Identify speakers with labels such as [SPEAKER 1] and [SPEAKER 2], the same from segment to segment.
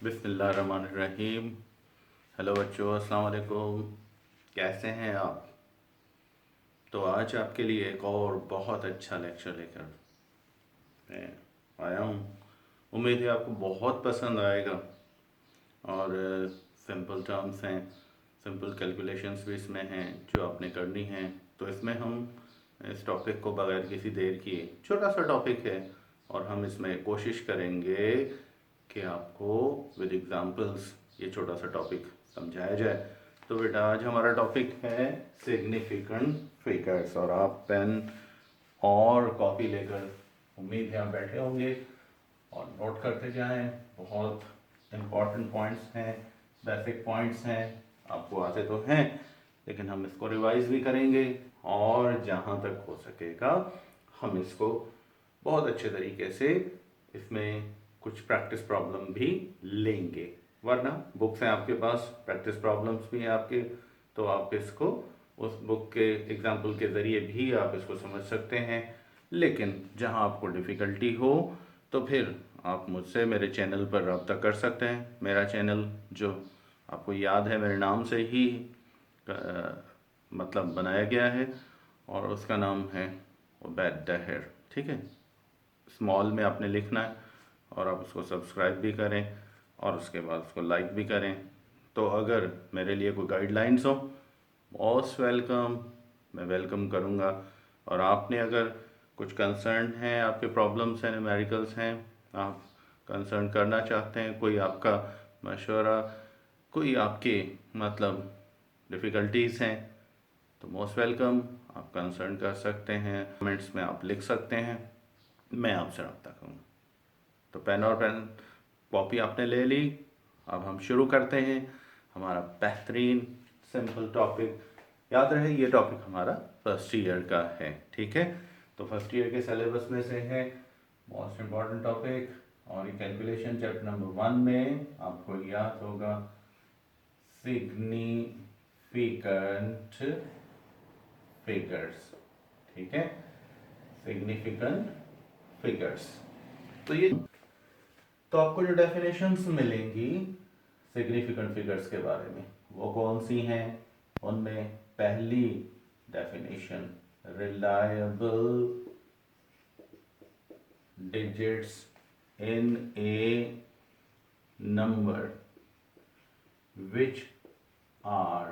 [SPEAKER 1] बिस्मिल्लाहिर्रहमानिर्रहीम। हेलो बच्चों, अस्सलाम वालेकुम। कैसे हैं आप? तो आज आपके लिए एक और बहुत अच्छा लेक्चर लेकर मैं आया हूँ। उम्मीद है आपको बहुत पसंद आएगा। और सिंपल टर्म्स हैं, सिंपल कैलकुलेशंस भी इसमें हैं जो आपने करनी हैं। तो इसमें हम इस टॉपिक को बगैर किसी देर किए, छोटा सा टॉपिक है और हम इसमें कोशिश करेंगे कि आपको विद एग्जांपल्स ये छोटा सा टॉपिक समझाया जाए। तो बेटा आज हमारा टॉपिक है सिग्निफिकेंट फिगर्स। और आप पेन और कॉपी लेकर उम्मीद है आप बैठे होंगे और नोट करते जाएं। बहुत इम्पॉर्टेंट पॉइंट्स हैं, बेसिक पॉइंट्स हैं, आपको आते तो हैं लेकिन हम इसको रिवाइज भी करेंगे और जहाँ तक हो सकेगा हम इसको बहुत अच्छे तरीके से इसमें कुछ प्रैक्टिस प्रॉब्लम भी लेंगे। वरना बुक्स हैं आपके पास, प्रैक्टिस प्रॉब्लम्स भी हैं आपके, तो आप इसको उस बुक के एग्जाम्पल के ज़रिए भी आप इसको समझ सकते हैं। लेकिन जहाँ आपको डिफ़िकल्टी हो तो फिर आप मुझसे मेरे चैनल पर रब्ता कर सकते हैं। मेरा चैनल जो आपको याद है मेरे नाम से ही मतलब बनाया गया है और उसका नाम है उबैद ताहिर। ठीक है, स्मॉल में आपने लिखना है और आप उसको सब्सक्राइब भी करें और उसके बाद उसको लाइक भी करें। तो अगर मेरे लिए कोई गाइडलाइंस हो, मोस्ट वेलकम, मैं वेलकम करूँगा। और आपने अगर कुछ कंसर्न है, आपके प्रॉब्लम्स हैं, न्यूमेरिकल्स हैं, आप कंसर्न करना चाहते हैं, कोई आपका मशवरा, कोई आपके मतलब डिफ़िकल्टीज़ हैं, तो मोस्ट वेलकम, आप कंसर्न कर सकते हैं, कमेंट्स में आप लिख सकते हैं, मैं आपसे रब्ता करूँगा। तो पेन और पेन कॉपी आपने ले ली, अब हम शुरू करते हैं हमारा बेहतरीन सिंपल टॉपिक। याद रहे ये टॉपिक हमारा फर्स्ट ईयर का है। ठीक है, तो फर्स्ट ईयर के सिलेबस में से है मोस्ट इम्पॉर्टेंट टॉपिक और ये कैलकुलेशन चैप्टर नंबर 1 में आपको याद होगा सिग्निफिकेंट फिगर्स। ठीक है, सिग्निफिकेंट फिगर्स। तो ये तो आपको जो डेफिनेशंस मिलेंगी सिग्निफिकेंट फिगर्स के बारे में वो कौन सी हैं? उनमें पहली definition reliable digits in a number which are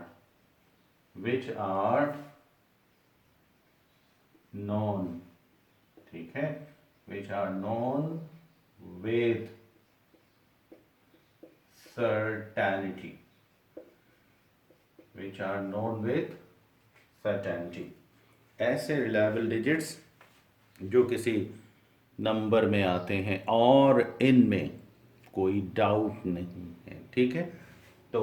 [SPEAKER 1] known। ठीक है, which are known with certainty, which are known with certainty। ऐसे रिलायबल डिजिट्स जो किसी नंबर में आते हैं और इनमें कोई डाउट नहीं है। ठीक है, तो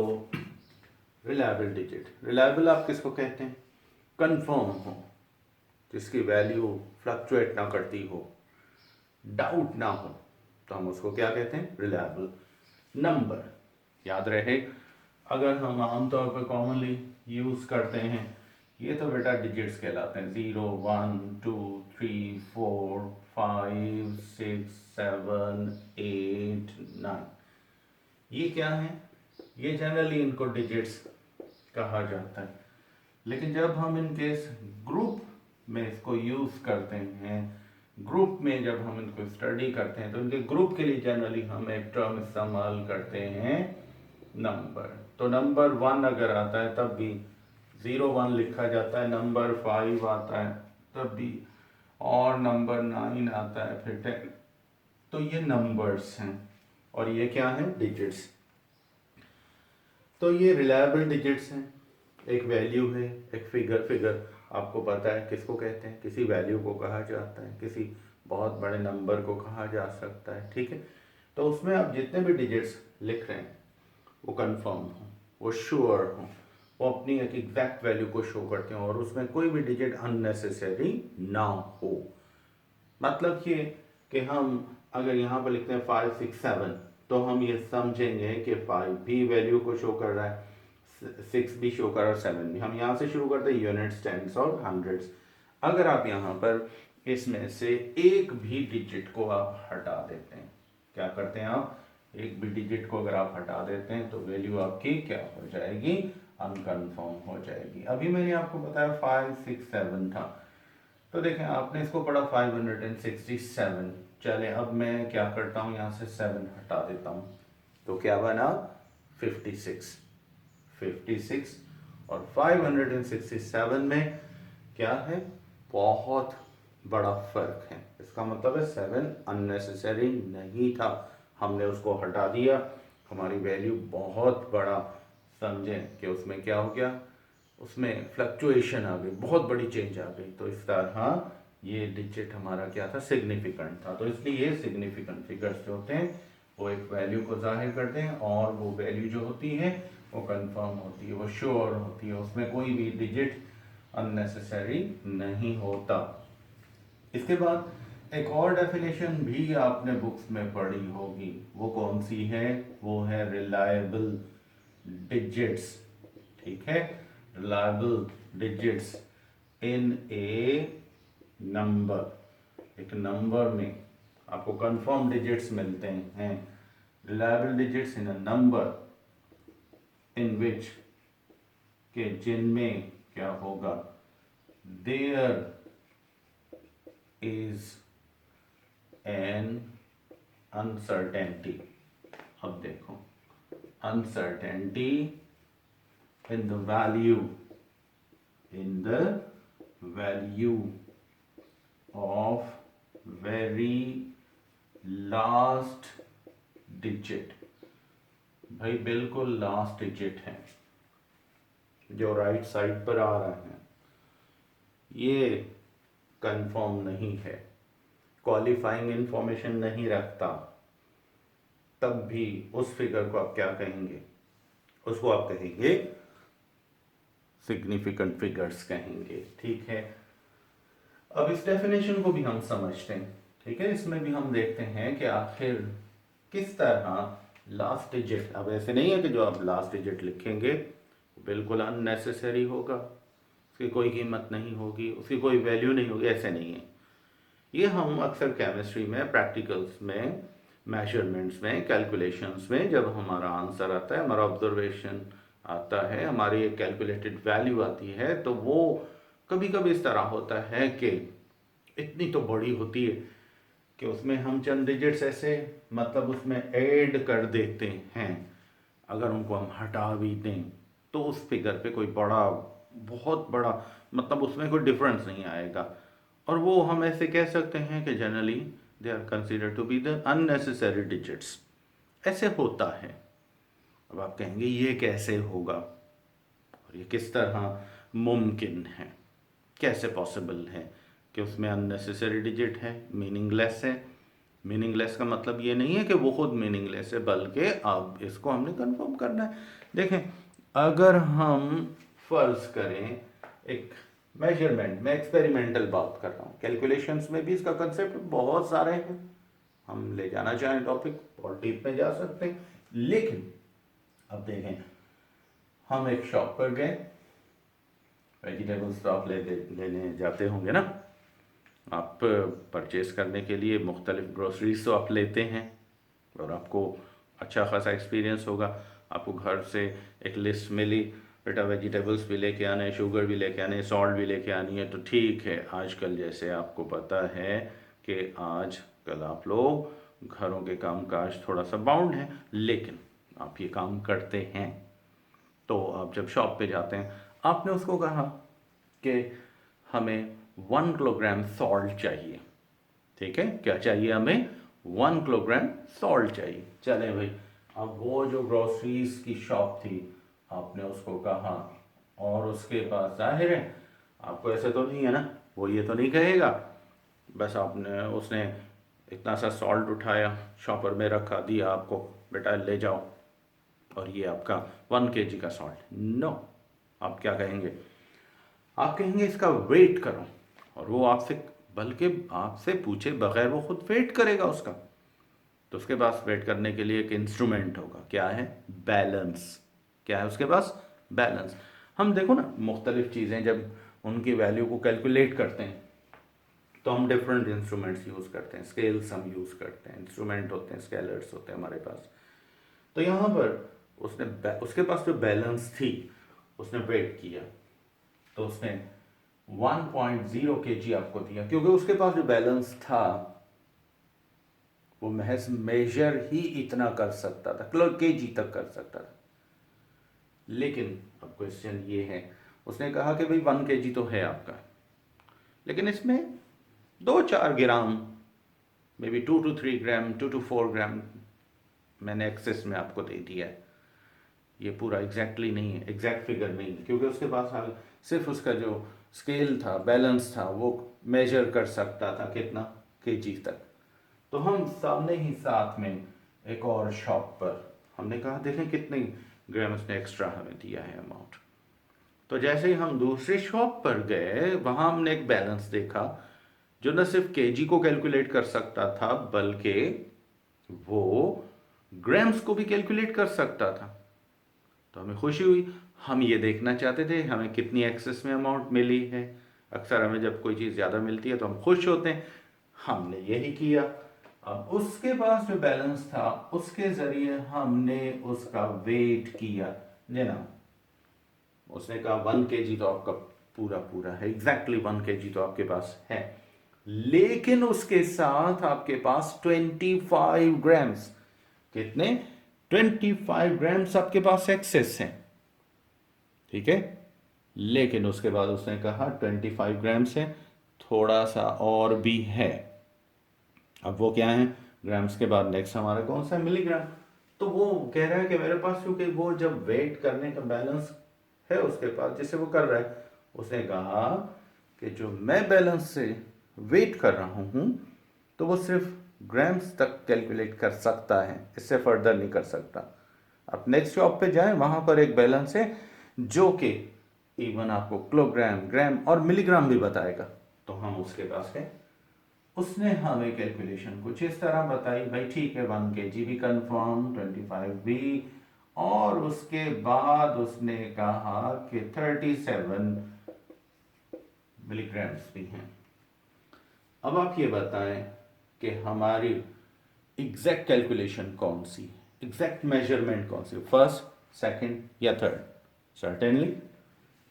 [SPEAKER 1] रिलायबल डिजिट, रिलायबल आप किसको कहते हैं? कंफर्म हो, जिसकी वैल्यू फ्लक्चुएट ना करती हो, डाउट ना हो, तो हम उसको क्या कहते हैं? Reliable number. याद रहे, अगर हम आमतौर पर कॉमनली यूज़ करते हैं, ये तो बेटा डिजिट्स कहलाते हैं, 0 1 2 3 4 5 6 7 8 9। ये क्या है? ये जनरली इनको डिजिट्स कहा जाता है। लेकिन जब हम इनके ग्रुप में इसको यूज़ करते हैं, ग्रुप में जब हम इनको स्टडी करते हैं, तो इनके ग्रुप के लिए जनरली हम एक टर्म इस्तेमाल करते हैं नंबर। तो नंबर 1 अगर आता है तब भी 01 लिखा जाता है, नंबर 5 आता है तब भी, और नंबर 9 आता है, फिर 10। तो ये नंबर्स हैं और ये क्या है? डिजिट्स। तो ये रिलायबल डिजिट्स हैं, एक वैल्यू है, एक फिगर आपको पता है किसको कहते हैं, किसी वैल्यू को कहा जाता है, किसी बहुत बड़े नंबर को कहा जा सकता है। ठीक है, तो उसमें आप जितने भी डिजिट्स लिख रहे हैं वो कंफर्म हो, वो श्योर हो, वो अपनी एक एग्जैक्ट वैल्यू को शो करते हैं और उसमें कोई भी डिजिट अननेसेसरी ना हो। मतलब ये कि हम अगर यहाँ पर लिखते हैं 5 6 7, तो हम ये समझेंगे कि 5 भी वैल्यू को शो कर रहा है, 6 भी शो कर रहा है, 7 भी। हम यहाँ से शुरू करते हैं यूनिट्स, टेंस और हंड्रेड्स। अगर आप यहाँ पर इसमें से एक भी डिजिट को आप हटा देते हैं, क्या करते हैं आप? एक भी डिजिट को अगर आप हटा देते हैं तो वैल्यू आपकी क्या हो जाएगी, अनकन्फर्म हो जाएगी। अभी मैंने आपको बताया 567 था, तो देखें आपने इसको पढ़ा 567। चले अब मैं क्या करता हूँ, यहाँ से 7 हटा देता हूँ, तो क्या बना 56। 56 और 567 में क्या है, बहुत बड़ा फर्क है। इसका मतलब है 7 अननेसेसरी नहीं था, हमने उसको हटा दिया, हमारी वैल्यू बहुत बड़ा समझें कि उसमें क्या हो गया, उसमें फ्लक्चुएशन आ गई, बहुत बड़ी चेंज आ गई। तो इस तरह ये डिजिट हमारा क्या था, सिग्निफिकेंट था। तो इसलिए ये सिग्निफिकेंट फिगर्स जो होते हैं वो एक वैल्यू को जाहिर करते हैं, और वो वैल्यू जो होती है वो कंफर्म होती है, वो श्योर होती है, उसमें कोई भी डिजिट अननेसेसरी नहीं होता। इसके बाद एक और डेफिनेशन भी आपने बुक्स में पढ़ी होगी, वो कौन सी है, वो है रिलायबल डिजिट्स। ठीक है, reliable digits in a number. एक नंबर में आपको कंफर्म डिजिट्स मिलते हैं, reliable digits in a number in which, के जिनमें क्या होगा, देयर इज एन अनसर्टेनिटी। अब देखो, uncertainty in the value, in the value of very last digit। भाई बिल्कुल लास्ट डिजिट है जो राइट साइड पर आ रहा है, ये कंफर्म नहीं है, क्वालिफाइंग इंफॉर्मेशन नहीं रखता, तब भी उस फिगर को आप क्या कहेंगे, उसको आप कहेंगे सिग्निफिकेंट फिगर्स कहेंगे। ठीक है, अब इस डेफिनेशन को भी हम समझते हैं। ठीक है, इसमें भी हम देखते हैं कि आखिर किस तरह लास्ट डिजिट, अब ऐसे नहीं है कि जो आप लास्ट डिजिट लिखेंगे बिल्कुल अननेसेसरी होगा, उसकी कोई कीमत नहीं होगी, उसकी कोई वैल्यू नहीं होगी, ऐसे नहीं है। ये हम अक्सर केमिस्ट्री में, प्रैक्टिकल्स में, मेजरमेंट्स में, कैलकुलेशंस में जब हमारा आंसर आता है, हमारा ऑब्जर्वेशन आता है, हमारी एक कैलकुलेटेड वैल्यू आती है, तो वो कभी कभी इस तरह होता है कि इतनी तो बड़ी होती है कि उसमें हम चंद डिजिट्स ऐसे मतलब उसमें ऐड कर देते हैं, अगर उनको हम हटा भी दें तो उस फिगर पे कोई बड़ा, बहुत बड़ा मतलब उसमें कोई डिफरेंस नहीं आएगा, और वो हम ऐसे कह सकते हैं कि generally they are considered to be the unnecessary digits. ऐसे होता है। अब आप कहेंगे ये कैसे होगा और ये किस तरह मुमकिन है, कैसे पॉसिबल है कि उसमें अननेसेसरी डिजिट है, मीनिंगलेस है। मीनिंगलेस का मतलब ये नहीं है कि वो खुद मीनिंगलेस है, बल्कि अब इसको हमने कंफर्म करना है। देखें, अगर हम फर्ज करें एक मेजरमेंट में, एक्सपेरिमेंटल बात कर रहा हूँ, कैलकुलेशंस में भी इसका कंसेप्ट बहुत सारे हैं, हम ले जाना चाहें टॉपिक और डीप में जा सकते हैं। लेकिन अब देखें, हम एक शॉप पर गए, वेजिटेबल्स तो आप लेने जाते होंगे ना, आप परचेज करने के लिए मुख्तलिफ ग्रोसरीज तो आप लेते हैं, और आपको अच्छा खासा एक्सपीरियंस होगा। आपको घर से एक लिस्ट मिली, बेटा वेजिटेबल्स भी लेके आने, शुगर भी लेके आने, सॉल्ट भी लेके आनी है, तो ठीक है। आजकल जैसे आपको पता है कि आज कल आप लोग घरों के कामकाज थोड़ा सा बाउंड है, लेकिन आप ये काम करते हैं। तो आप जब शॉप पे जाते हैं, आपने उसको कहा कि हमें 1 किलोग्राम सॉल्ट चाहिए। ठीक है, क्या चाहिए हमें, 1 किलोग्राम सॉल्ट चाहिए। चले भाई, अब वो जो ग्रोसरीज की शॉप थी, आपने उसको कहा, और उसके पास जाहिर है आपको ऐसे तो नहीं है ना, वो ये तो नहीं कहेगा बस आपने, उसने इतना सा सॉल्ट उठाया, शॉपर में रखा, दिया आपको, बेटा ले जाओ और ये आपका 1 kg का सॉल्ट। नो, आप क्या कहेंगे, आप कहेंगे इसका वेट करो, और वो आपसे, बल्कि आपसे पूछे बगैर वो खुद वेट करेगा उसका। तो उसके पास वेट करने के लिए एक इंस्ट्रूमेंट होगा, क्या है, बैलेंस। क्या है उसके पास, बैलेंस। हम देखो ना, मुख्तलिफ चीज़ें जब उनकी वैल्यू को कैलकुलेट करते हैं तो हम डिफरेंट इंस्ट्रूमेंट्स यूज़ करते हैं, स्केल्स हम यूज़ करते हैं, इंस्ट्रूमेंट होते हैं, स्केलर्स होते हैं हमारे पास। तो यहाँ पर उसके पास जो बैलेंस थी उसने वेट किया, तो उसने 1.0 kg आपको दिया, क्योंकि उसके पास जो बैलेंस था वो महज मेजर ही इतना कर सकता था, किलो केजी तक कर सकता था। लेकिन अब क्वेश्चन ये है, उसने कहा कि भाई 1 kg तो है आपका, लेकिन इसमें 2-4 gram, maybe 2 to 3 gram, 2 to 4 gram मैंने एक्सेस में आपको दे दिया है। ये पूरा एग्जैक्टली नहीं है, एग्जैक्ट फिगर नहीं है, क्योंकि उसके पास सिर्फ उसका जो स्केल था, बैलेंस था, वो मेजर कर सकता था कितना केजी तक। तो हम सामने ही साथ में एक और शॉप पर हमने कहा देखें कितने ग्राम उसने एक्स्ट्रा हमें दिया है अमाउंट। तो जैसे ही हम दूसरी शॉप पर गए, वहां हमने एक बैलेंस देखा जो न सिर्फ केजी को कैलकुलेट कर सकता था, बल्कि वो ग्राम्स को भी कैलकुलेट कर सकता था। तो हमें खुशी हुई, हम ये देखना चाहते थे हमें कितनी एक्सेस में अमाउंट मिली है। अक्सर हमें जब कोई चीज़ ज़्यादा मिलती है तो हम खुश होते हैं, हमने यही किया। अब उसके पास जो बैलेंस था उसके ज़रिए हमने उसका वेट किया जना। उसने कहा 1 kg तो आपका पूरा पूरा है, एग्जैक्टली 1 kg तो आपके पास है, लेकिन उसके साथ आपके पास 25 ग्राम्स, कितने 25 ग्राम्स आपके पास एक्सेस हैं, ठीक है। लेकिन उसके बाद उसने कहा 25 ग्राम्स है, थोड़ा सा और भी है। अब वो क्या है, ग्राम्स के बाद नेक्स्ट हमारा कौन सा मिलीग्राम। तो वो कह रहा है कि मेरे पास, क्योंकि वो जब वेट करने का बैलेंस है उसके पास जिसे वो कर रहा है, उसने कहा कि जो मैं बैलेंस से वेट कर रहा हूं तो वो सिर्फ ग्राम्स तक कैलकुलेट कर सकता है, इससे फर्दर नहीं कर सकता। आप नेक्स्ट शॉप पे जाएं, वहां पर एक बैलेंस है जो कि इवन आपको किलोग्राम, ग्राम और मिलीग्राम भी बताएगा। तो हम उसके पास गए, उसने हमें कैलकुलेशन कुछ इस तरह बताई, भाई ठीक है 1 kg भी कंफर्म, 25 भी, और उसके बाद उसने कहा कि 37 मिलीग्राम्स भी हैं। अब आप ये बताएं कि हमारी एग्जैक्ट कैलकुलेशन कौन सी, एग्जैक्ट मेजरमेंट कौन सी, फर्स्ट, सेकंड या third. Certainly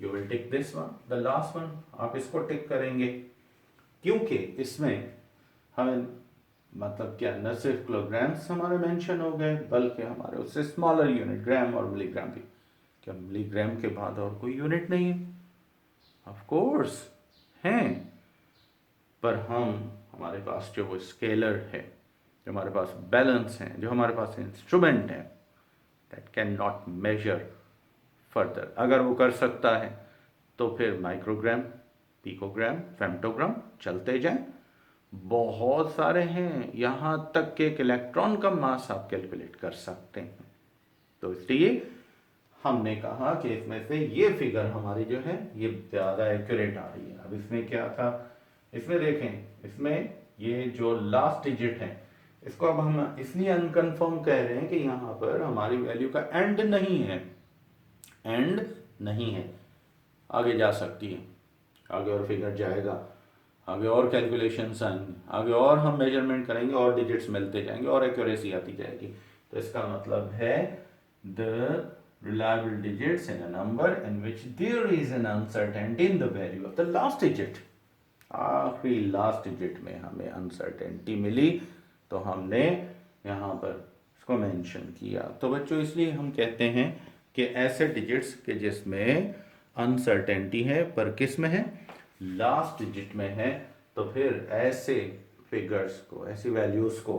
[SPEAKER 1] you will tick this one, the last one, आप इसको टिक करेंगे, क्योंकि इसमें हमें मतलब क्या, न सिर्फ किलोग्राम्स हमारे मेंशन हो गए, बल्कि हमारे उससे स्मॉलर यूनिट ग्राम और मिलीग्राम भी। क्या मिलीग्राम के बाद और कोई यूनिट नहीं है? ऑफ कोर्स हैं, पर हमारे पास जो वो स्केलर है, जो हमारे पास बैलेंस है, जो हमारे पास इंस्ट्रूमेंट है, that can not measure further. अगर वो कर सकता है तो फिर माइक्रोग्राम, पिकोग्राम, फेम्टोग्राम चलते जाएं, बहुत सारे हैं, यहाँ तक कि एक इलेक्ट्रॉन का मास आप कैलकुलेट कर सकते हैं। तो इसलिए हमने कहा कि इसमें से ये फिगर हमारी जो है ये ज़्यादा एक्यूरेट आ रही है। अब इसमें क्या था, इसमें देखें, इसमें ये जो लास्ट डिजिट है इसको अब हम इसलिए अनकन्फर्म कह रहे हैं कि यहाँ पर हमारी वैल्यू का एंड नहीं है, एंड नहीं है, आगे जा सकती है, आगे और फिगर जाएगा, आगे और कैलकुलेशंस आएंगे, आगे और हम मेजरमेंट करेंगे और डिजिट्स मिलते जाएंगे और एक्यूरेसी आती जाएगी। तो इसका मतलब है the reliable digits in a number in which there is an uncertainty in the value of the last digit। आखिरी लास्ट डिजिट में हमें अनसर्टेनिटी मिली, तो हमने यहाँ पर इसको मेंशन किया। तो बच्चों इसलिए हम कहते हैं कि ऐसे डिजिट्स के जिसमें अनसर्टेनिटी है, पर किस में है, लास्ट डिजिट में है, तो फिर ऐसे फिगर्स को, ऐसी वैल्यूज को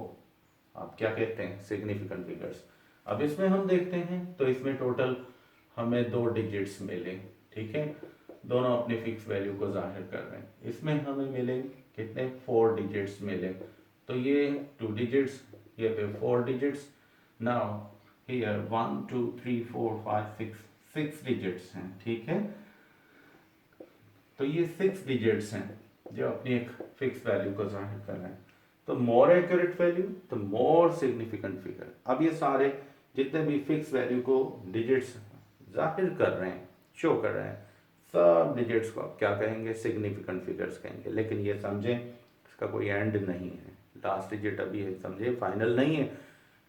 [SPEAKER 1] आप क्या कहते हैं, सिग्निफिकेंट फिगर्स। अब इसमें हम देखते हैं तो इसमें टोटल हमें 2 डिजिट्स मिले, ठीक है, दोनों अपने फिक्स वैल्यू को जाहिर कर रहे हैं। इसमें हमें मिले कितने, 4 डिजिट्स मिले, तो ये 2 डिजिट्स, ये फिर 4 डिजिट्स। नाउ हियर 1 2 3 4 5 6 डिजिट्स हैं, ठीक है। तो ये 6 डिजिट्स हैं जो अपनी एक फिक्स वैल्यू को जाहिर कर रहे हैं। तो मोर एक्यूरेट वैल्यू, तो मोर सिग्निफिकेंट फिगर। अब ये सारे जितने भी फिक्स वैल्यू को डिजिट्स जाहिर कर रहे हैं, शो कर रहे हैं, सब डिजिट्स को आप क्या कहेंगे, सिग्निफिकेंट फिगर्स कहेंगे। लेकिन ये समझें इसका कोई एंड नहीं है, लास्ट डिजिट अभी है, समझे फाइनल नहीं है,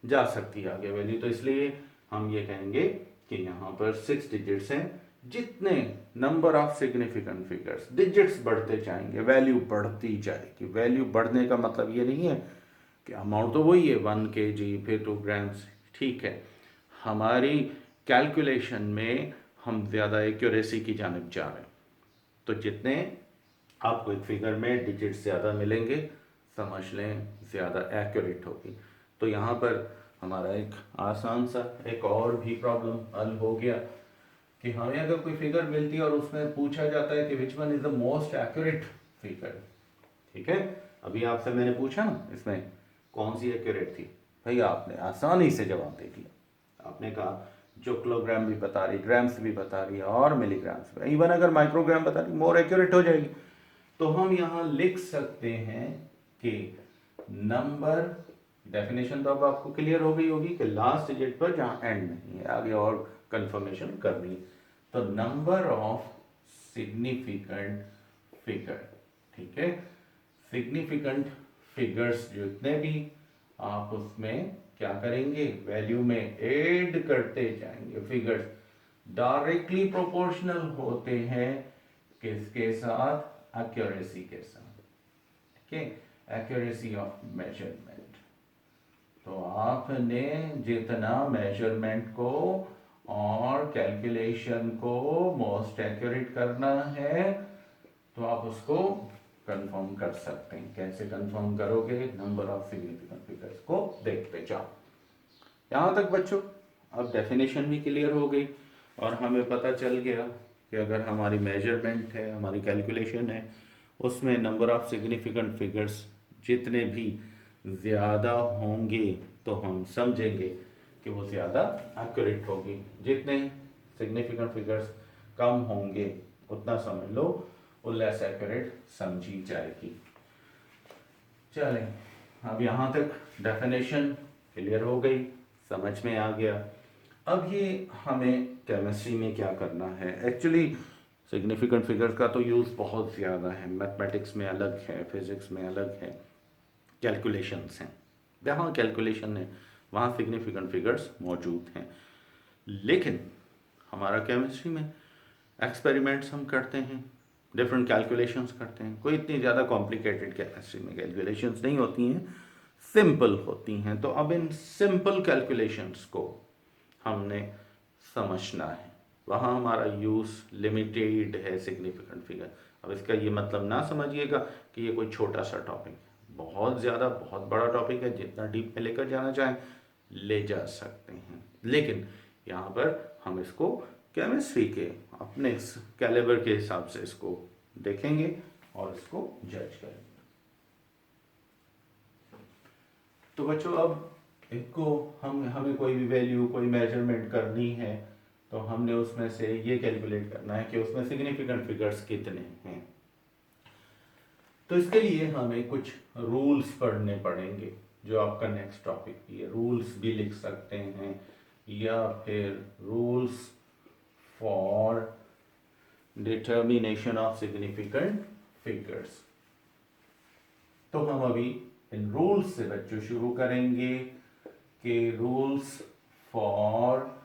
[SPEAKER 1] जा सकती है आगे वैल्यू। तो इसलिए हम ये कहेंगे कि यहाँ पर 6 डिजिट्स हैं। जितने number of significant figures, digits बढ़ते जाएंगे, वैल्यू बढ़ती जाएगी। वैल्यू बढ़ने का मतलब ये नहीं है कि अमाउंट तो वही है 1 kg फिर 2 ग्राम्स, ठीक है। हमारी कैलकुलेशन में हम ज़्यादा एक्यूरेसी की जानिब जा रहे हैं। तो जितने आपको एक फिगर में डिजिट ज़्यादा मिलेंगे, समझ लें ज़्यादा एक्यूरेट होगी। तो यहाँ पर हमारा एक आसान सा एक और भी प्रॉब्लम हल हो गया कि हमें अगर कोई फिगर मिलती है और उसमें पूछा जाता है कि which one is the most accurate figure, ठीक है। अभी आपसे मैंने पूछा ना इसमें कौन सी एक्यूरेट थी, भैया आपने आसानी से जवाब दे दिया। आपने कहा जो किलोग्राम भी बता रही, ग्राम्स भी बता रही है और मिलीग्राम्स भी, इवन अगर माइक्रोग्राम बता रही मोर एक्यूरेट हो जाएगी। तो हम यहाँ लिख सकते हैं कि नंबर, डेफिनेशन तो अब आपको क्लियर हो गई होगी कि लास्ट डिजिट पर जहाँ एंड नहीं है, आगे और कंफर्मेशन करनी है। तो नंबर ऑफ सिग्निफिकेंट फिगर, ठीक है। सिग्निफिकेंट फिगर्स जितने भी आप उसमें क्या करेंगे, वैल्यू में ऐड करते जाएंगे। फिगर्स डायरेक्टली प्रोपोर्शनल होते हैं किसके साथ, एक्यूरेसी के साथ, ठीक है, एक्यूरेसी ऑफ मेजरमेंट। तो आपने जितना मेजरमेंट को और कैलकुलेशन को मोस्ट एक्यूरेट करना है तो आप उसको कंफर्म कर सकते हैं। कैसे कंफर्म करोगे, नंबर ऑफ सिग्निफिकेंट फिगर्स को देखते जाओ। यहाँ तक बच्चों अब डेफिनेशन भी क्लियर हो गई और हमें पता चल गया कि अगर हमारी मेजरमेंट है, हमारी कैलकुलेशन है, उसमें नंबर ऑफ सिग्निफिकेंट फिगर्स जितने भी ज़्यादा होंगे तो हम समझेंगे कि वो ज़्यादा एक्यूरेट होगी। जितने सिग्निफिकेंट फिगर्स कम होंगे उतना समझ लो वो लेस एक्यूरेट समझी जाएगी। चलें, अब यहाँ तक डेफिनेशन क्लियर हो गई, समझ में आ गया। अब ये हमें केमिस्ट्री में क्या करना है। एक्चुअली सिग्निफिकेंट फिगर्स का तो यूज़ बहुत ज़्यादा है, मैथमेटिक्स में अलग है, फिजिक्स में अलग है, कैलकुलेशंस हैं। जहाँ कैलकुलेशन है वहाँ सिग्निफिकेंट फिगर्स मौजूद हैं। लेकिन हमारा केमिस्ट्री में एक्सपेरिमेंट्स हम करते हैं, डिफरेंट कैलकुलेशंस करते हैं। कोई इतनी ज़्यादा कॉम्प्लिकेटेड केमिस्ट्री में कैलकुलेशंस नहीं होती हैं, सिंपल होती हैं। तो अब इन सिंपल कैलकुलेशंस को हमने समझना है। वहाँ हमारा यूज़ लिमिटेड है सिग्निफिकेंट फिगर। अब इसका ये मतलब ना समझिएगा कि ये कोई छोटा सा टॉपिक है, बहुत ज़्यादा बहुत बड़ा टॉपिक है। जितना डीप में लेकर जाना चाहें ले जा सकते हैं, लेकिन यहाँ पर हम इसको केमिस्ट्री के अपने कैलिबर के हिसाब से इसको देखेंगे और इसको जज करेंगे। तो बच्चों अब इनको हमें कोई भी वैल्यू, कोई मेजरमेंट करनी है तो हमने उसमें से ये कैलकुलेट करना है कि उसमें सिग्निफिकेंट फिगर्स कितने हैं। तो इसके लिए हमें कुछ रूल्स पढ़ने पड़ेंगे, जो आपका नेक्स्ट टॉपिक भी है। रूल्स भी लिख सकते हैं या फिर rules for determination of significant figures. तो हम अभी इन रूल्स से बच्चों शुरू करेंगे कि rules for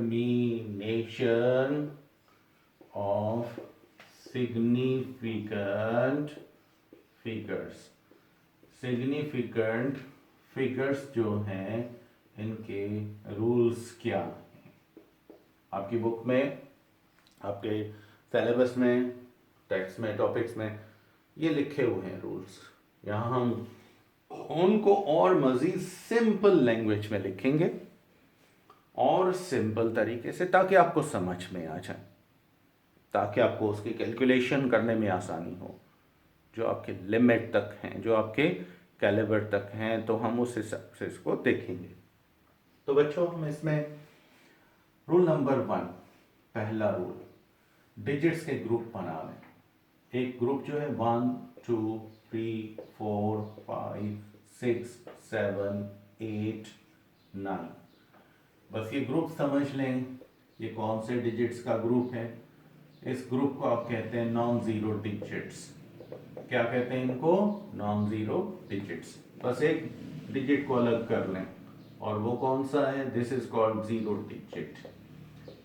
[SPEAKER 1] determination of significant figures. Significant figures जो हैं इनके रूल्स क्या हैं। आपकी बुक में, आपके सिलेबस में, टेक्स्ट में, टॉपिक्स में ये लिखे हुए हैं रूल्स। यहाँ हम उनको और मज़ीद सिंपल लैंग्वेज में लिखेंगे और सिंपल तरीके से, ताकि आपको समझ में आ जाए, ताकि आपको उसकी कैलकुलेशन करने में आसानी हो। जो आपके लिमिट तक हैं, जो आपके कैलिबर तक हैं, तो हम उस हिसाब से इसको देखेंगे। तो बच्चों हम इसमें रूल नंबर 1, पहला रूल, डिजिट्स के ग्रुप बना लें। एक ग्रुप जो है 1 2 3 4 5 6 7 8 9, बस ये ग्रुप समझ लें। ये कौन से डिजिट्स का ग्रुप है। इस ग्रुप को आप कहते हैं नॉन जीरो डिजिट्स। क्या कहते हैं इनको? Non zero digits. बस एक डिजिट को अलग कर लें, और वो कौन सा है? This is called zero digit.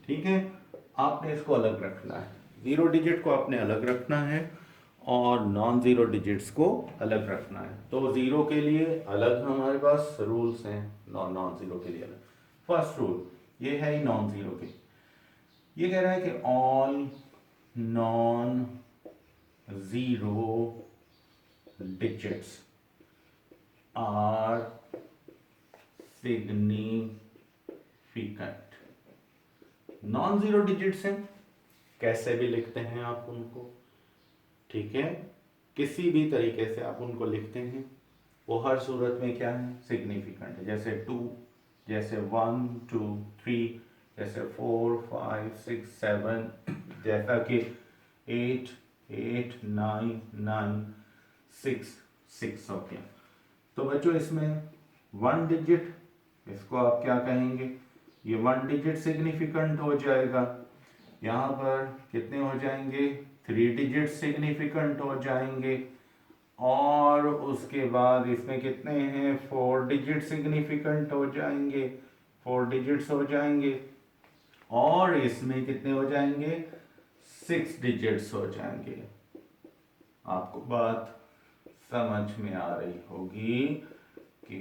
[SPEAKER 1] ठीक है, आपने इसको अलग रखना है, जीरो डिजिट को आपने अलग रखना है और नॉन जीरो डिजिट्स को अलग रखना है। तो जीरो के लिए अलग हमारे पास रूल्स हैं, नॉन नॉन जीरो के लिए अलग। फर्स्ट रूल ये है ही नॉन जीरो के, ये कह रहा है कि all non zero digits are significant. Non zero digits हैं, कैसे भी लिखते हैं आप उनको, ठीक है, किसी भी तरीके से आप उनको लिखते हैं, वो हर सूरत में क्या है? सिग्निफिकेंट है। जैसे 2, जैसे 1 2 3, जैसे 4 5 6 7, जैसा कि 8 8 9 9 6 6 हो गया। तो बच्चों इसमें 1 डिजिट, इसको आप क्या कहेंगे? ये 1 डिजिट सिग्निफिकेंट हो जाएगा। यहाँ पर कितने हो जाएंगे? 3 डिजिट सिग्निफिकेंट हो जाएंगे। और उसके बाद इसमें कितने हैं? 4 डिजिट सिग्निफिकेंट हो जाएंगे, 4 डिजिट्स हो जाएंगे। और इसमें कितने हो जाएंगे? 6 डिजिट्स हो जाएंगे। आपको बात समझ में आ रही होगी कि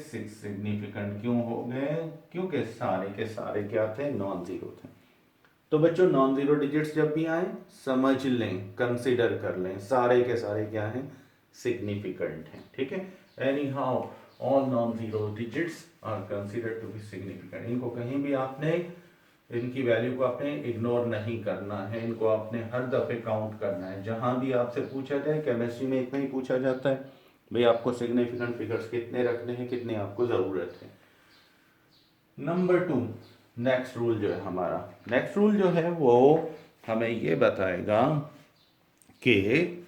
[SPEAKER 1] 6 सिग्निफिकेंट क्यों हो गए? क्योंकि सारे के सारे क्या थे? नॉन जीरो थे। तो बच्चों नॉन जीरो डिजिट्स जब भी आए समझ लें, कंसीडर कर लें, सारे के सारे क्या हैं? सिग्निफिकेंट हैं। ठीक है, anyhow all non zero digits are considered to be significant. इनको कहीं भी आपने, इनकी वैल्यू को आपने इग्नोर नहीं करना है, इनको आपने हर दफे काउंट करना है। जहां भी आपसे पूछा जाए, केमिस्ट्री में इतना ही पूछा जाता है, भाई आपको सिग्निफिकेंट फिगर्स कितने रखने हैं, कितने आपको जरूरत है। नंबर 2, नेक्स्ट रूल जो है हमारा, नेक्स्ट रूल जो है वो हमें ये बताएगा कि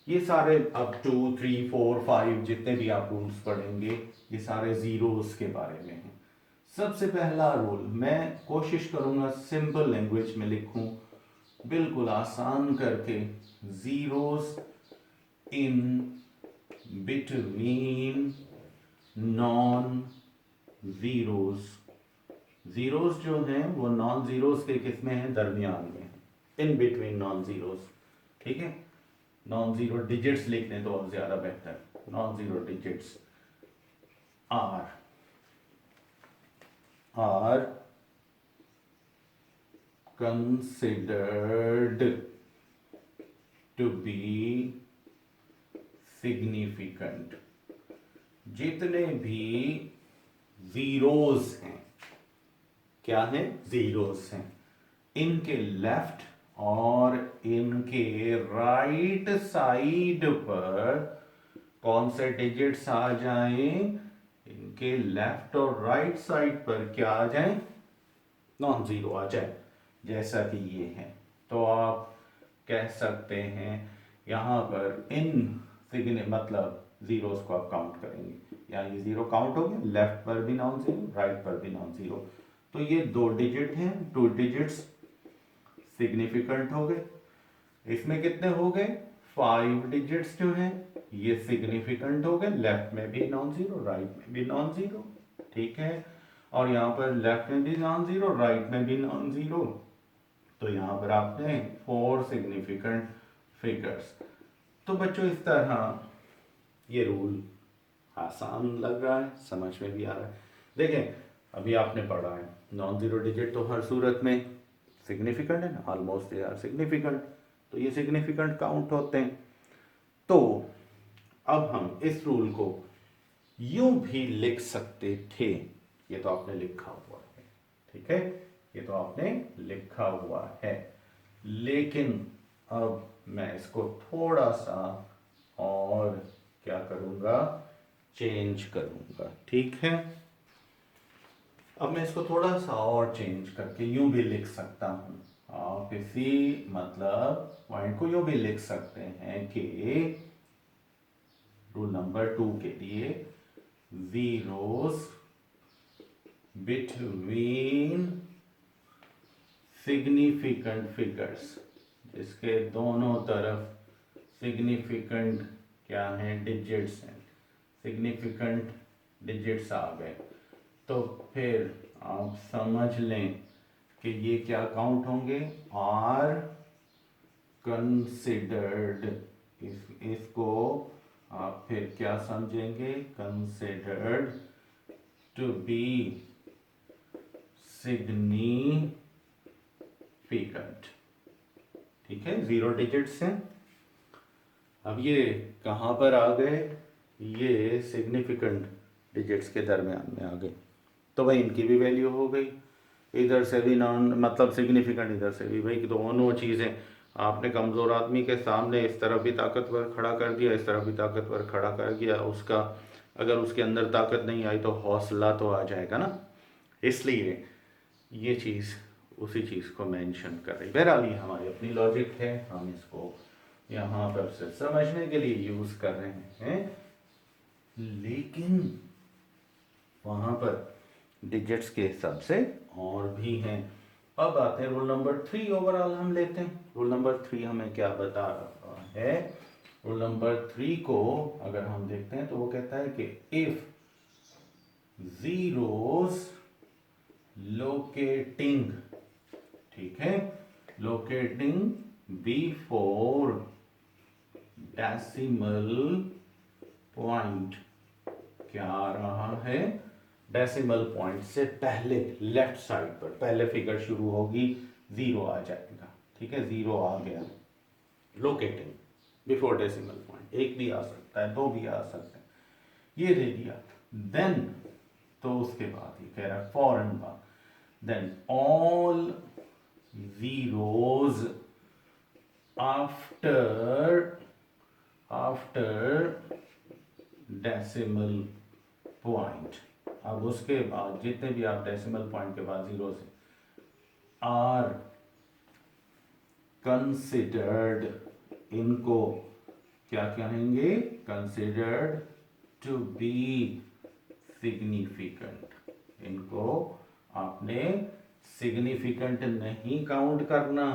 [SPEAKER 1] ये सारे अब 2 3 4 5 जितने भी आप रूल्स पढ़ेंगे, ये सारे जीरोस के बारे में हैं। सबसे पहला रूल मैं कोशिश करूंगा सिंपल लैंग्वेज में लिखूं, बिल्कुल आसान करके। Zeros in between non zeros. Zeros जो हैं वो नॉन जीरोस के किस में है? दरमियान में, इन बिटवीन नॉन जीरोस। ठीक है, नॉन जीरो डिजिट्स लिख दें तो और ज्यादा बेहतर। Non zero digits are considered to be significant। जितने भी जीरोस हैं, क्या है? जीरोस हैं, इनके लेफ्ट और इनके राइट साइड पर कौन से डिजिट्स आ जाएं? इनके लेफ्ट और राइट साइड पर क्या आ जाए? नॉन जीरो आ जाए, जैसा कि ये है। तो आप कह सकते हैं यहां पर इन मतलब जीरोस को आप काउंट करेंगे, यहाँ ये जीरो काउंट हो गया, लेफ्ट पर भी नॉन जीरो, राइट पर भी नॉन जीरो। तो ये 2 डिजिट हैं, 2 डिजिट्स सिग्निफिकेंट हो गए। इसमें कितने हो गए? 5 डिजिट्स जो हैं ये सिग्निफिकेंट हो गए, लेफ्ट में भी नॉन जीरो, राइट में भी नॉन जीरो। ठीक है, और यहाँ पर लेफ्ट में भी नॉन जीरो, राइट में भी नॉन जीरो। तो यहाँ पर आपने 4 सिग्निफिकेंट फिगर्स। तो बच्चों इस तरह ये रूल आसान लग रहा है, समझ में भी आ रहा है। देखें, अभी आपने पढ़ा है नॉन जीरो डिजिट तो हर सूरत में सिग्निफिकेंट है ना, ऑलमोस्ट दे आर सिग्निफिकेंट, तो ये सिग्निफिकेंट काउंट होते हैं। तो अब हम इस रूल को यूं भी लिख सकते थे, ये तो आपने लिखा हुआ है, ठीक है, ये तो आपने लिखा हुआ है, लेकिन अब मैं इसको थोड़ा सा और क्या करूंगा? चेंज करूंगा। ठीक है, अब मैं इसको थोड़ा सा और चेंज करके यूं भी लिख सकता हूं। आप इसी मतलब पॉइंट को यूं भी लिख सकते हैं कि रूल नंबर 2 के लिए जीरोस बिटवीन सिग्निफिकेंट फिगर्स, जिसके दोनों तरफ सिग्निफिकेंट क्या है, डिजिट्स हैं, सिग्निफिकेंट डिजिट्स आ गए, तो फिर आप समझ लें कि ये क्या काउंट होंगे, आर कंसिडर्ड। इसको आप फिर क्या समझेंगे, कंसिडर्ड टू बी सिग्निफिकेंट। ठीक है, 0 डिजिट्स हैं। अब ये कहाँ पर आ गए, ये सिग्निफिकेंट डिजिट्स के दरमियान में आ गए, तो भाई इनकी भी वैल्यू हो गई, इधर से भी नॉन मतलब सिग्निफिकेंट, इधर से भी, भाई दोनों चीज़ें आपने कमज़ोर आदमी के सामने इस तरफ भी ताकतवर खड़ा कर दिया, इस तरफ भी ताकतवर खड़ा कर दिया, उसका अगर उसके अंदर ताकत नहीं आई तो हौसला तो आ जाएगा ना, इसलिए ये चीज़ उसी चीज़ को मेंशन कर रही। बहरहाल ये हमारी अपनी लॉजिक है, हम इसको यहाँ पर से समझने के लिए यूज़ कर रहे हैं, लेकिन वहाँ पर डिजिट्स के हिसाब से और भी हैं। अब आते हैं रूल नंबर 3, ओवरऑल हम लेते हैं। रूल नंबर 3 हमें क्या बता रहा है, रूल नंबर 3 को अगर हम देखते हैं तो वो कहता है कि इफ जीरोस लोकेटिंग, ठीक है, लोकेटिंग बिफोर डेसिमल पॉइंट, क्या आ रहा है, डेसिमल पॉइंट से पहले लेफ्ट साइड पर पहले फिगर शुरू होगी, 0 आ जाएगा। ठीक है, 0 आ गया, लोकेटिंग बिफोर डेसिमल पॉइंट, 1 भी आ सकता है, 2 भी आ सकते हैं, ये दे दिया। देन तो उसके बाद ये कह रहा है फौरन बाद, then all zeros after decimal point, अब उसके बाद जितने भी आप डेसिमल पॉइंट के बाद 0 से, आर कंसिडर्ड, इनको क्या कहेंगे, कंसिडर्ड टू बी सिग्निफिकेंट, इनको आपने सिग्निफिकेंट नहीं काउंट करना,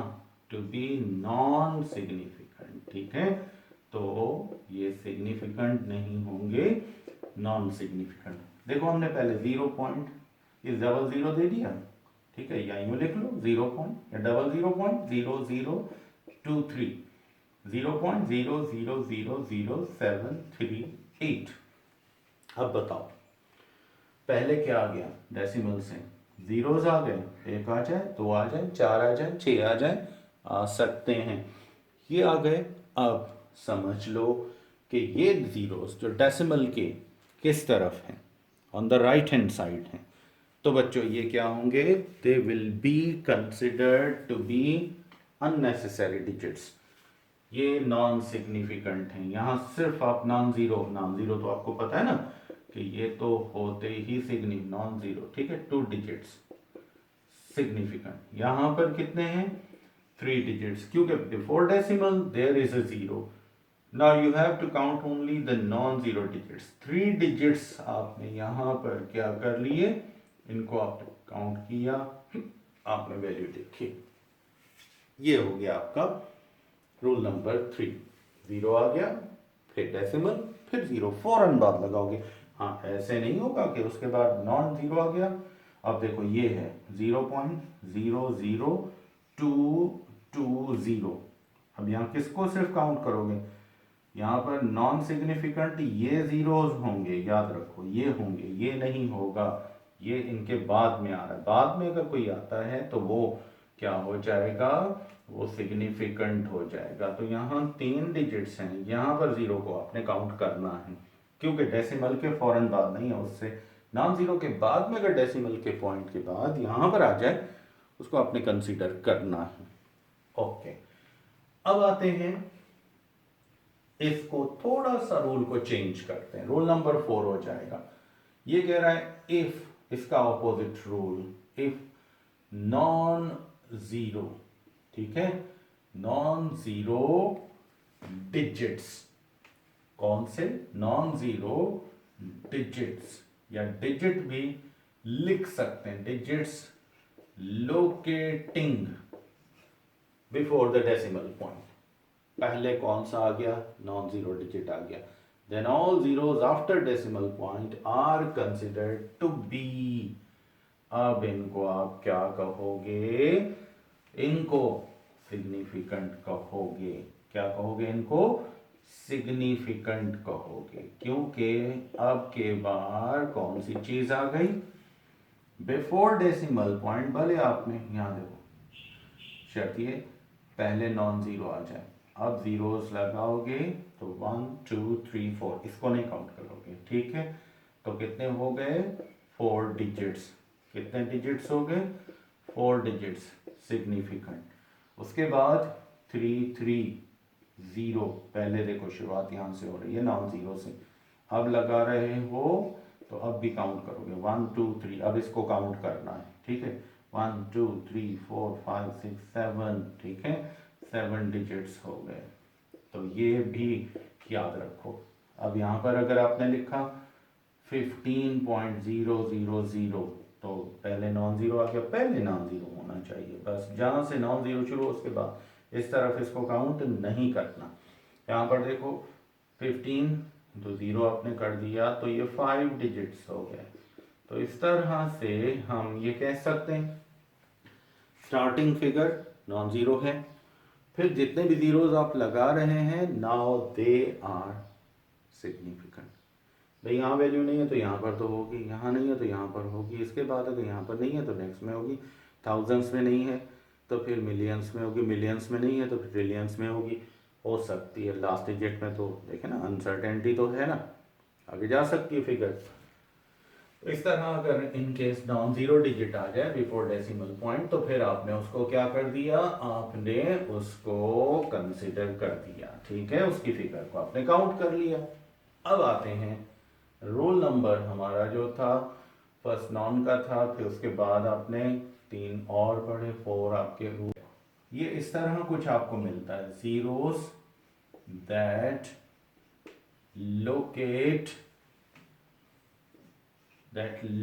[SPEAKER 1] टू बी नॉन सिग्निफिकेंट। ठीक है, तो ये सिग्निफिकेंट नहीं होंगे, नॉन सिग्निफिकेंट। देखो हमने पहले 0 पॉइंट इस डबल 0 दे दिया, ठीक है, या यूं लिख लो 0 पॉइंट या डबल 0 पॉइंट 0 0 2 3, 0.00000738। अब बताओ पहले क्या आ गया, डेसिमल से जीरोस आ गए, 1 आ जाए, 2 आ जाए, 4 आ जाए, 6 आ जाए, आ सकते हैं, ये आ गए। अब समझ लो कि ये जीरोस जो डेसिमल के किस तरफ हैं, on the right hand side हैं, तो बच्चों ये क्या होंगे, they will be considered to be unnecessary digits, ये नॉन सिग्निफिकेंट हैं। यहाँ सिर्फ आप नॉन जीरो तो आपको पता है ना कि ये तो होते ही नॉन जीरो, ठीक है, 2 डिजिट्स सिग्निफिकेंट। यहाँ पर कितने हैं, 3 डिजिट्स, क्योंकि before decimal there is a 0, now you have to count only the non zero digits. 3 digits आपने यहाँ पर क्या कर लिए, इनको आपने काउंट किया, आपने वैल्यू देखी, ये हो गया आपका रूल नंबर 3। 0 आ गया, फिर डेसिमल, फिर 0, फौरन बाद लगाओगे। हाँ, ऐसे नहीं होगा कि उसके बाद नॉन जीरो आ गया। अब देखो ये है 0.00220, अब यहाँ किसको सिर्फ काउंट करोगे, यहाँ पर नॉन सिग्निफिकेंट ये जीरोस होंगे, याद रखो ये होंगे, ये नहीं होगा, ये इनके बाद में आ रहा है। बाद में अगर कोई आता है तो वो क्या हो जाएगा, वो सिग्निफिकेंट हो जाएगा। तो यहाँ 3 डिजिट्स हैं, यहाँ पर 0 को आपने काउंट करना है, क्योंकि डेसिमल के फौरन बाद नहीं है, उससे नॉन जीरो के बाद में अगर डेसिमल के पॉइंट के बाद यहाँ पर आ जाए उसको आपने कंसीडर करना है। ओके, अब आते हैं, इसको थोड़ा सा रूल को चेंज करते हैं, रूल नंबर 4 हो जाएगा। ये कह रहा है इफ, इसका opposite rule, if non zero, ठीक है, नॉन जीरो डिजिट्स, कौन से, नॉन जीरो डिजिट्स, या डिजिट भी लिख सकते हैं, digits locating before the decimal point, पहले कौन सा आ गया, नॉन जीरो डिजिट आ गया। Then all zeros after decimal point are considered to be. अब इनको आप क्या कहोगे, इनको सिग्निफिकेंट कहोगे। क्या कहोगे इनको, सिग्निफिकेंट कहोगे, क्योंकि अब के बार कौन सी चीज आ गई, बिफोर डेसिमल पॉइंट। भले आपने यहां देखो शर्त ये पहले नॉन जीरो आ जाए, अब जीरोस लगाओगे तो 1 2 3 4 इसको नहीं काउंट करोगे, ठीक है। तो कितने हो गए, 4 डिजिट्स। कितने डिजिट्स हो गए, 4 डिजिट्स सिग्निफिकेंट। उसके बाद 3 3 0, पहले देखो शुरुआत यहाँ से हो रही है नॉन जीरो से, अब लगा रहे हो तो अब भी काउंट करोगे 1 2 3, अब इसको काउंट करना है, ठीक है। 1 2 3 4 5 6 7, ठीक है, 7 डिजिट्स हो गए। तो ये भी याद रखो। अब यहाँ पर अगर आपने लिखा 15.000, तो पहले नॉन जीरो आ गया, पहले नॉन जीरो होना चाहिए, बस जहाँ से नॉन जीरो शुरू उसके बाद इस तरफ इसको काउंट नहीं करना। यहाँ पर देखो 15 तो जीरो आपने कर दिया तो ये 5 डिजिट्स हो गए। तो इस तरह से हम ये कह सकते हैं स्टार्टिंग फिगर नॉन जीरो है, फिर जितने भी जीरोज आप लगा रहे हैं नाउ दे आर सिग्निफिकेंट। भाई यहाँ वैल्यू नहीं है तो यहाँ पर तो होगी, यहाँ नहीं है तो यहाँ पर होगी, इसके बाद अगर यहाँ पर नहीं है तो नेक्स्ट में होगी, थाउजेंड्स में नहीं है तो फिर मिलियंस में होगी, मिलियंस में नहीं है तो फिर ट्रिलियंस में होगी, हो सकती है लास्ट डिजिट में। तो देखे ना अनसर्टेनिटी तो है ना, आगे जा सकती है फिगर। तो इस तरह अगर in case non zero digit आ जाए बिफोर डेसिमल पॉइंट तो फिर आपने उसको क्या कर दिया, आपने उसको कंसिडर कर दिया, ठीक है, उसकी फिगर को आपने काउंट कर लिया। अब आते हैं रोल नंबर हमारा जो था फर्स्ट नॉन का था, फिर उसके बाद आपने 3 और पढ़े, 4 आपके रूल। ये इस तरह कुछ आपको मिलता है, जीरोस दैट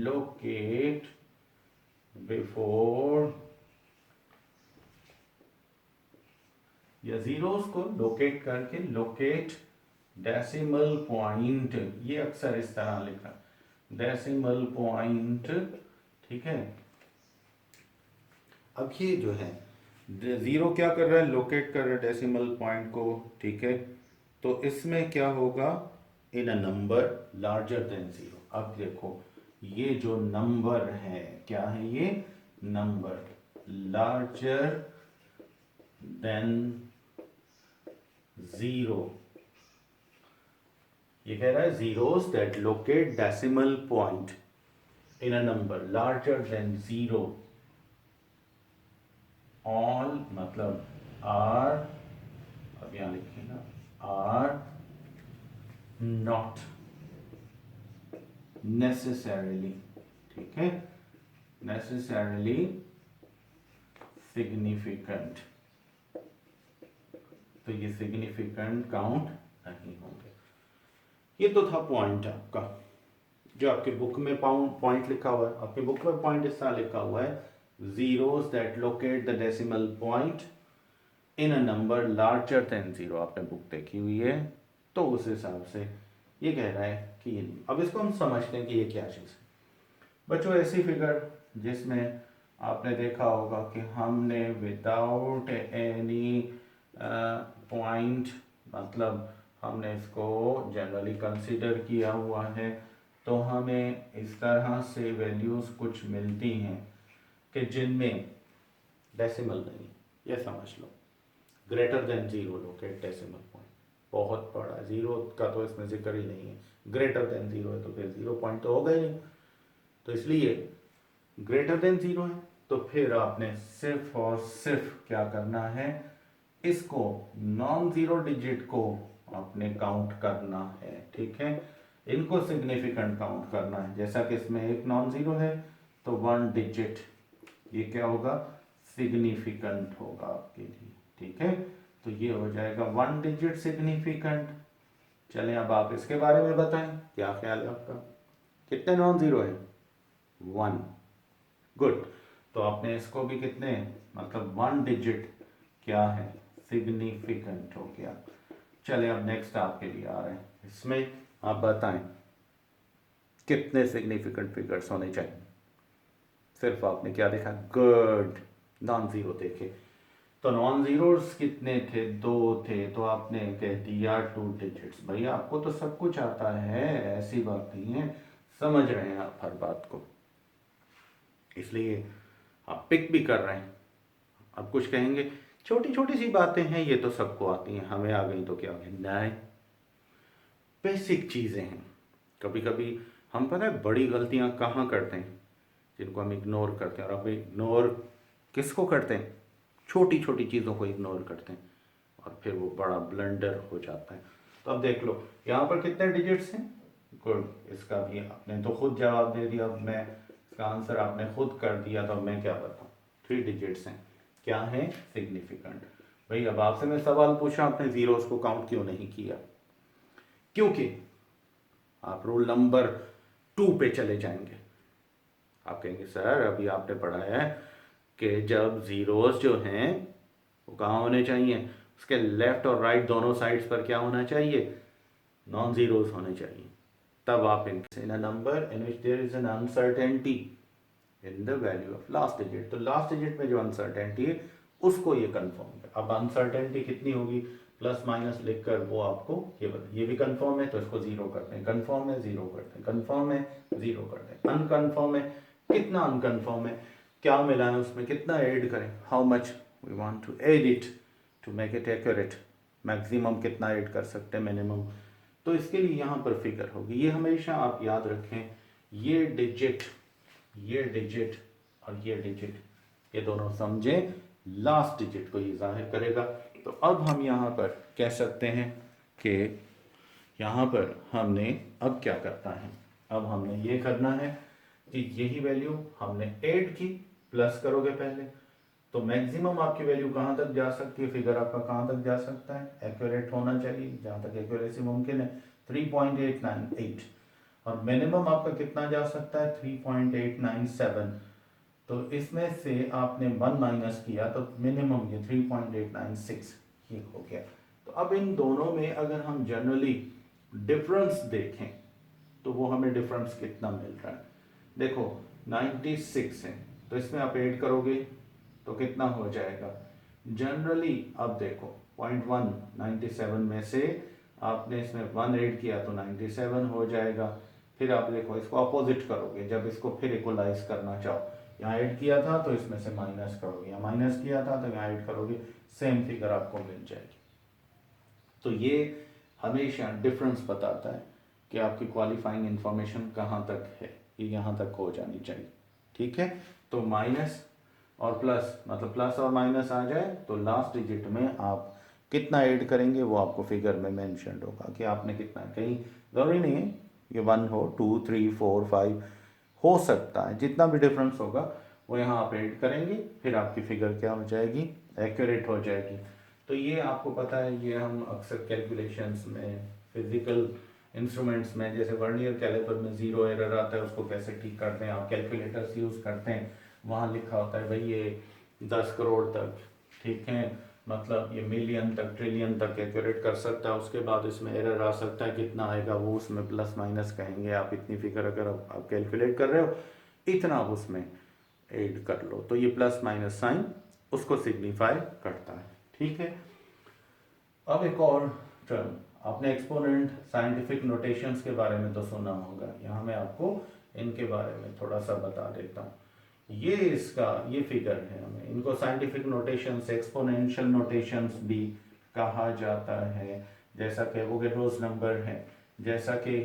[SPEAKER 1] locate बिफोर, या जीरोस को लोकेट करके, लोकेट डेसिमल पॉइंट, ये अक्सर इस तरह लिखा डेसिमल पॉइंट, ठीक है। अब ये जो है जीरो क्या कर रहा है, लोकेट कर रहा है डेसिमल पॉइंट को, ठीक है। तो इसमें क्या होगा, in a number larger than zero. अब देखो ये जो नंबर है क्या है, ये नंबर लार्जर देन जीरो, ये कह रहा है zeros that locate decimal point in a number larger than zero, all मतलब आर, अब यहां लिखिए ना, आर नॉट नेसेसरली, ठीक है, नेसेसरली सिग्निफिकेंट। तो ये सिग्निफिकेंट काउंट नहीं होंगे। ये तो था पॉइंट आपका, जो आपके बुक में पॉइंट लिखा हुआ है। आपके बुक में पॉइंट इस तरह लिखा हुआ है, zeros that locate the decimal point in a number larger than zero. आपने बुक देखी हुई है तो उस हिसाब से ये कह रहा है कि ये नहीं। अब इसको हम समझते हैं कि ये क्या चीज़ है। बच्चों ऐसी फिगर जिसमें आपने देखा होगा कि हमने विदाउट एनी पॉइंट, मतलब हमने इसको जनरली कंसीडर किया हुआ है, तो हमें इस तरह से वैल्यूज़ कुछ मिलती हैं कि जिनमें डेसिमल नहीं, ये समझ लो greater than zero locate decimal point, बहुत बड़ा जीरो का तो इसमें जिक्र ही नहीं है, ग्रेटर देन जीरो है तो फिर जीरो पॉइंट तो होगा ही नहीं। तो इसलिए ग्रेटर देन जीरो है तो फिर आपने सिर्फ और सिर्फ क्या करना है, इसको नॉन जीरो डिजिट को आपने काउंट करना है, ठीक है, इनको सिग्निफिकेंट काउंट करना है। जैसा कि इसमें एक नॉन जीरो है तो 1 डिजिट ये क्या होगा, सिग्निफिकेंट होगा आपके लिए, ठीक है। तो ये हो जाएगा 1 डिजिट सिग्निफिकेंट। चलें अब आप इसके बारे में बताएं, क्या ख्याल है आपका, कितने नॉन जीरो है, 1, गुड। तो आपने इसको भी कितने, मतलब 1 डिजिट क्या है, सिग्निफिकेंट हो गया। चले अब नेक्स्ट आपके लिए आ रहे हैं, इसमें आप बताएं कितने सिग्निफिकेंट फिगर्स होने चाहिए। सिर्फ आपने क्या देखा, गुड, नॉन जीरो देखे। तो नॉन जीरोस कितने थे, 2 थे, तो आपने कह दिया 2 डिजिट्स। भाई आपको तो सब कुछ आता है, ऐसी बात नहीं है, समझ रहे हैं आप हर बात को, इसलिए आप पिक भी कर रहे हैं। अब कुछ कहेंगे छोटी छोटी सी बातें हैं, ये तो सबको आती हैं, हमें आ गई तो क्या हो गया, नहीं, बेसिक चीज़ें हैं। कभी कभी हम पता है बड़ी गलतियां कहाँ करते हैं, जिनको हम इग्नोर करते हैं। और अब इग्नोर किसको करते हैं, छोटी छोटी चीज़ों को इग्नोर करते हैं, और फिर वो बड़ा ब्लंडर हो जाता है। तो अब देख लो यहाँ पर कितने डिजिट्स हैं, गुड, इसका भी आपने तो खुद जवाब दे दिया। अब मैं इसका आंसर आपने खुद कर दिया, तो मैं क्या बताऊँ, 3 डिजिट्स हैं, क्या है, सिग्निफिकेंट। भाई अब आपसे मैं सवाल पूछा, आपने जीरोस को काउंट क्यों नहीं किया, क्योंकि आप रूल नंबर 2 पे चले जाएंगे। आप कहेंगे सर अभी आपने पढ़ा है कि जब जीरोस जो हैं वो कहाँ होने चाहिए, उसके लेफ्ट और राइट दोनों साइड्स पर क्या होना चाहिए, नॉन जीरोस होने चाहिए। तब आप in a number in which there is an uncertainty in the value of last digit, तो लास्ट डिजिट में जो अनसर्टेनिटी है उसको ये कंफर्म है। अब अनसर्टेनिटी कितनी होगी, प्लस माइनस लिखकर वो आपको ये भी कंफर्म है तो इसको जीरो करते हैं, कंफर्म है जीरो करते हैं, कंफर्म है जीरो करते हैं, अनकंफर्म है, कितना अनकंफर्म है, क्या मिला है उसमें, कितना ऐड करें, how much we want to add it to make it accurate, maximum कितना ऐड कर सकते हैं, मिनिमम। तो इसके लिए यहाँ पर फिगर होगी, ये हमेशा आप याद रखें, ये डिजिट, ये डिजिट और ये डिजिट, ये दोनों समझें, लास्ट डिजिट को ये जाहिर करेगा। तो अब हम यहाँ पर कह सकते हैं कि यहाँ पर हमने अब क्या करना है, अब हमने ये करना है कि यही वैल्यू हमने ऐड की, प्लस करोगे पहले, तो मैक्सिमम आपकी वैल्यू कहाँ तक जा सकती है, फिगर आपका कहाँ तक जा सकता है, एक्यूरेट होना चाहिए, जहाँ तक एक्यूरेसी मुमकिन है 3.898, और मिनिमम आपका कितना जा सकता है 3.897। तो इसमें से आपने 1 माइनस किया तो मिनिमम ये 3.896 ये हो गया। तो अब इन दोनों में अगर हम जनरली डिफरेंस देखें तो वो हमें डिफरेंस कितना मिल रहा है, देखो 96 है, तो इसमें आप ऐड करोगे तो कितना हो जाएगा, जनरली अब देखो 0.1 97 में से आपने इसमें 1 ऐड किया तो 97 हो जाएगा। फिर आप देखो इसको अपोजिट करोगे, जब इसको फिर इक्वलाइज करना चाहो, यहाँ ऐड किया था तो इसमें से माइनस करोगे, यहाँ माइनस किया था तो यहाँ ऐड करोगे, सेम फिगर आपको मिल जाएगी। तो ये हमेशा डिफरेंस बताता है कि आपकी क्वालिफाइंग इंफॉर्मेशन कहाँ तक है, ये यहाँ तक हो जानी चाहिए, ठीक है। तो माइनस और प्लस, मतलब प्लस और माइनस आ जाए तो लास्ट डिजिट में आप कितना ऐड करेंगे वो आपको फिगर में मेंशन होगा कि आपने कितना, कहीं ज़रूरी नहीं है ये 1 हो, 2 3 4 5 हो सकता है, जितना भी डिफरेंस होगा वो यहाँ आप ऐड करेंगे, फिर आपकी फिगर क्या हो जाएगी, एक्यूरेट हो जाएगी। तो ये आपको पता है, ये हम अक्सर कैलकुलेशंस में, फिजिकल इंस्ट्रूमेंट्स में, जैसे वर्नियर कैलिपर में जीरो एरर आता है उसको कैसे ठीक करते हैं, आप कैलकुलेटर्स यूज़ करते हैं, वहाँ लिखा होता है भाई ये 10 करोड़ तक, ठीक है, मतलब ये मिलियन तक, ट्रिलियन तक एक्यूरेट कर सकता है, उसके बाद इसमें एरर आ सकता है, कितना आएगा वो उसमें प्लस माइनस कहेंगे, आप इतनी फिगर अगर आप कैलकुलेट कर रहे हो इतना आप उसमें ऐड कर लो, तो ये प्लस माइनस साइन उसको सिग्निफाई करता है, ठीक है। अब एक और टर्म, आपने एक्सपोनेंट साइंटिफिक नोटेशंस के बारे में तो सुना होगा, यहाँ मैं आपको इनके बारे में थोड़ा सा बता देता हूँ। ये इसका ये फिगर है, हमें इनको साइंटिफिक नोटेशंस, एक्सपोनेंशियल नोटेशंस भी कहा जाता है, जैसा कि एवोगैड्रोस नंबर है, जैसा कि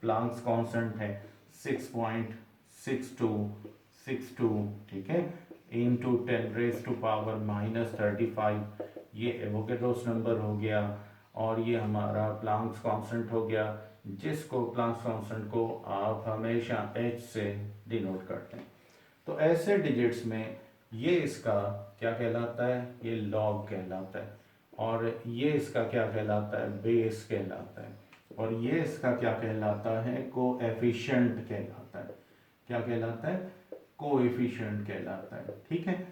[SPEAKER 1] प्लांक्स कांस्टेंट है 6.6262, ठीक है, इनटू 10⁻⁻35, ये एवोगैड्रोस नंबर हो गया, और ये हमारा प्लांक्स कांस्टेंट हो गया, जिसको प्लांक्स कांस्टेंट को आप हमेशा h से डिनोट करते हैं। तो ऐसे डिजिट्स में ये इसका क्या कहलाता है, ये लॉग कहलाता है, और ये इसका क्या कहलाता है, बेस कहलाता है, और ये इसका क्या कहलाता है, कोएफिशिएंट कहलाता है, क्या कहलाता है, कोएफिशिएंट कहलाता है, ठीक है।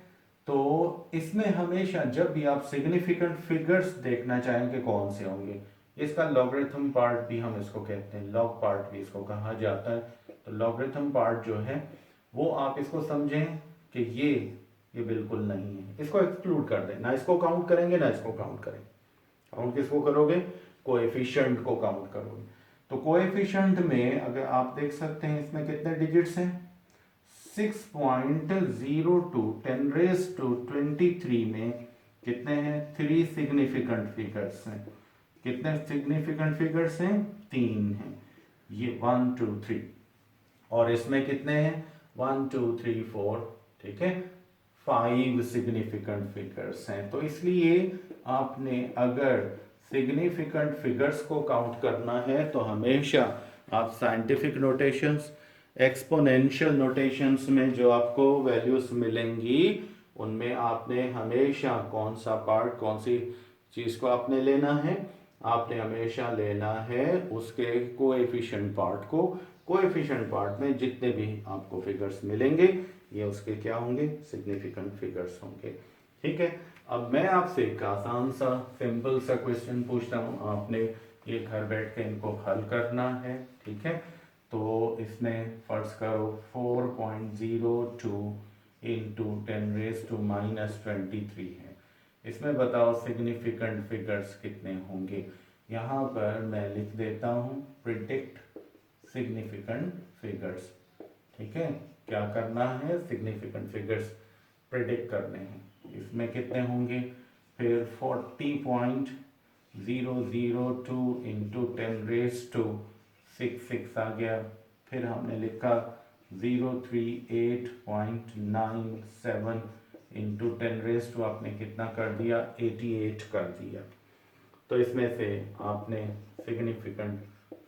[SPEAKER 1] तो इसमें हमेशा जब भी आप सिग्निफिकेंट फिगर्स देखना चाहें कि कौन से होंगे, इसका लॉगरिथम पार्ट भी हम इसको कहते हैं, लॉग पार्ट भी इसको कहा जाता है। तो लॉगरिथम पार्ट जो है वो आप इसको समझें कि ये बिल्कुल नहीं है, इसको एक्सक्लूड कर दें, ना इसको काउंट करेंगे ना इसको काउंट करें। काउंट किसको करोगे? कोएफिशिएंट को काउंट करोगे। तो कोएफिशिएंट में अगर आप देख सकते हैं इसमें कितने डिजिट्स हैं, 6.02 10⁻23 में कितने हैं, 3 सिग्निफिकेंट फिगर्स हैं। कितने सिग्निफिकेंट फिगर्स हैं? 3 हैं, ये 1 2 3। और इसमें कितने हैं? 1 2 3 4, ठीक है, 5 सिग्निफिकेंट फिगर्स हैं। तो इसलिए आपने अगर सिग्निफिकेंट फिगर्स को काउंट करना है तो हमेशा आप साइंटिफिक नोटेशंस, एक्सपोनेंशियल नोटेशंस में जो आपको वैल्यूज मिलेंगी उनमें आपने हमेशा कौन सा पार्ट, कौन सी चीज़ को आपने लेना है, आपने हमेशा लेना है उसके कोएफिशिएंट पार्ट को। कोएफिशिएंट पार्ट में जितने भी आपको फिगर्स मिलेंगे ये उसके क्या होंगे, सिग्निफिकेंट फिगर्स होंगे। ठीक है, अब मैं आपसे एक आसान सा सिंपल सा क्वेश्चन पूछता हूँ, आपने ये घर बैठ के इनको हल करना है। ठीक है, तो इसमें फर्ज करो 4.02 इंटू 10⁻⁻23 है। इसमें बताओ सिग्निफिकेंट फिगर्स कितने होंगे। यहाँ पर मैं लिख देता हूँ प्रिडिक्ट सिग्निफिकेंट फिगर्स। ठीक है, क्या करना है, सिग्निफिकेंट फिगर्स प्रिडिक्ट करने हैं। इसमें कितने होंगे, फिर 40.002 इंटू 10⁻66 आ गया। फिर हमने लिखा 038.97 इंटू 10⁻, आपने कितना कर दिया, 88 कर दिया। तो इसमें से आपने सिग्निफिकेंट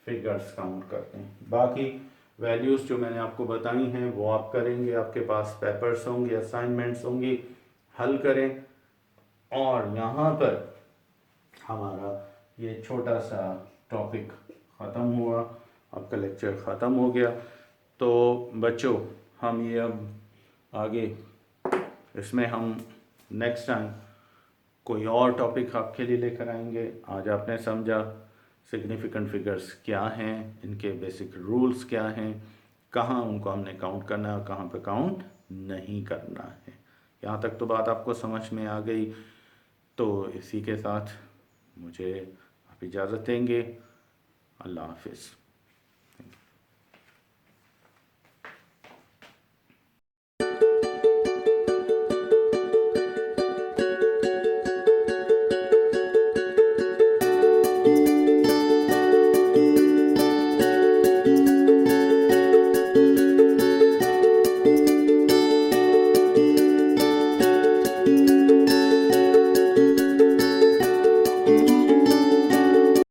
[SPEAKER 1] फिगर्स काउंट करते हैं। बाकी वैल्यूज़ जो मैंने आपको बताई हैं वो आप करेंगे, आपके पास पेपर्स होंगे, असाइनमेंट्स होंगी, हल करें। और यहाँ पर हमारा ये छोटा सा टॉपिक ख़त्म हुआ, आपका लेक्चर ख़त्म हो गया। तो बच्चों हम ये अब आगे इसमें हम नेक्स्ट टाइम कोई और टॉपिक आपके लिए लेकर आएंगे। आज आपने समझा सिग्निफिकेंट फिगर्स क्या हैं, इनके बेसिक रूल्स क्या हैं, कहाँ उनको हमने काउंट करना है और कहाँ पे काउंट नहीं करना है। यहाँ तक तो बात आपको समझ में आ गई। तो इसी के साथ मुझे आप इजाज़त देंगे। अल्लाह हाफिज़।